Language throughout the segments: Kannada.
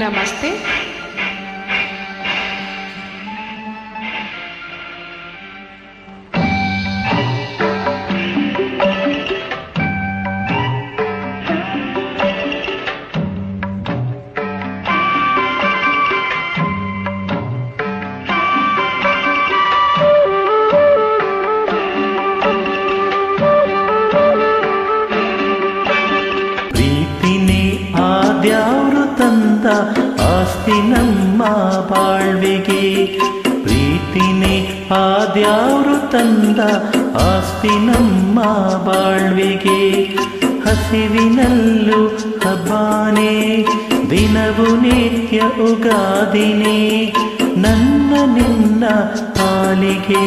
ನಮಸ್ತೆ. ಆದ್ಯಾವ್ರು ತಂದ ಆಸ್ತಿ ನಮ್ಮ ಬಾಳ್ವೆಗೆ, ಪ್ರೀತಿನೇ ಆದ್ಯಾವ್ರು ತಂದ ಆಸ್ತಿ ನಮ್ಮ ಬಾಳ್ವೆಗೆ. ಹಸಿವಿನಲ್ಲೂ ಹಬ್ಬಾನೇ, ದಿನವು ನಿತ್ಯ ಉಗಾದಿನೇ, ನನ್ನ ನಿನ್ನ ಪಾಲಿಗೆ.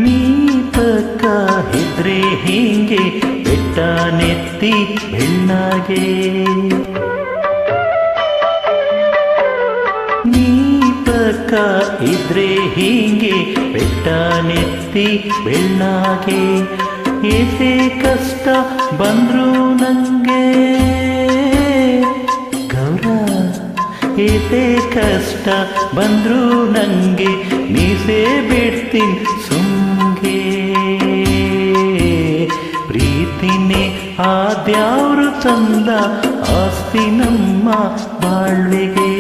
ನೀ ಪಕ್ಕ ಇದ್ರೆ ಹೀಗೆ ಬೆಟ್ಟ ನೆತ್ತಿ ಬೆಣ್ಣಾಗೆ, ನೀ ಪಕ್ಕ ಇದ್ರೆ ಹೀಗೆ ಬೆಟ್ಟ ನೆತ್ತಿ ಬೆಣ್ಣಾಗೆ. ಏಸೇ ಕಷ್ಟ ಬಂದ್ರು ನಂಗೆ ಗೌರ, ಏಸೇ ಕಷ್ಟ ಬಂದ್ರು ನಂಗೆ ಮೀಸೆ ಬಿಡ್ತೀನಿ ಸುಮ್ಗೆ. ಪ್ರೀತಿನೇ ಆದ್ಯಾವ್ರು ತಂದ ಆಸ್ತಿ ನಮ್ಮ ಬಾಳ್ವೆಗೆ.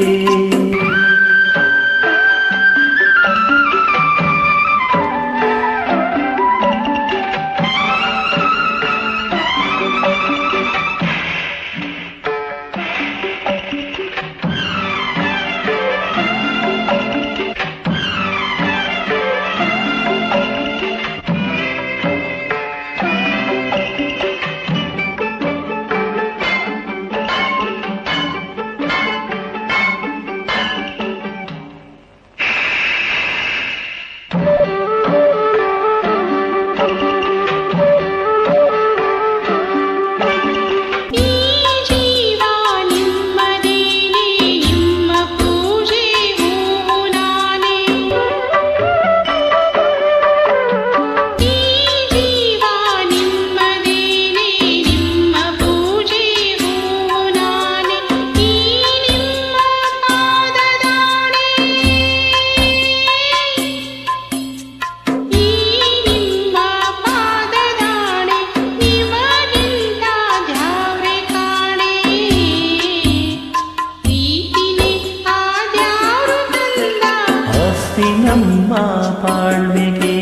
ನಮ್ಮ ಬಾಳ್ವೆಗೆ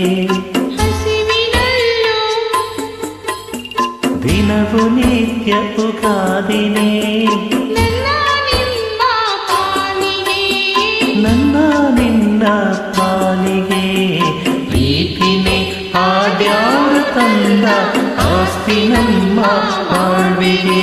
ದಿನವು ನಿತ್ಯ ಉಗಾದಿನೇ, ನನ್ನ ನಿನ್ನ ಪಾಲಿಗೆ. ಪ್ರೀತಿನೇ ಆದ್ಯಾವ್ರು ತಂದ ಆಸ್ತಿ ನಮ್ಮ ಬಾಳ್ವೆಗೆ.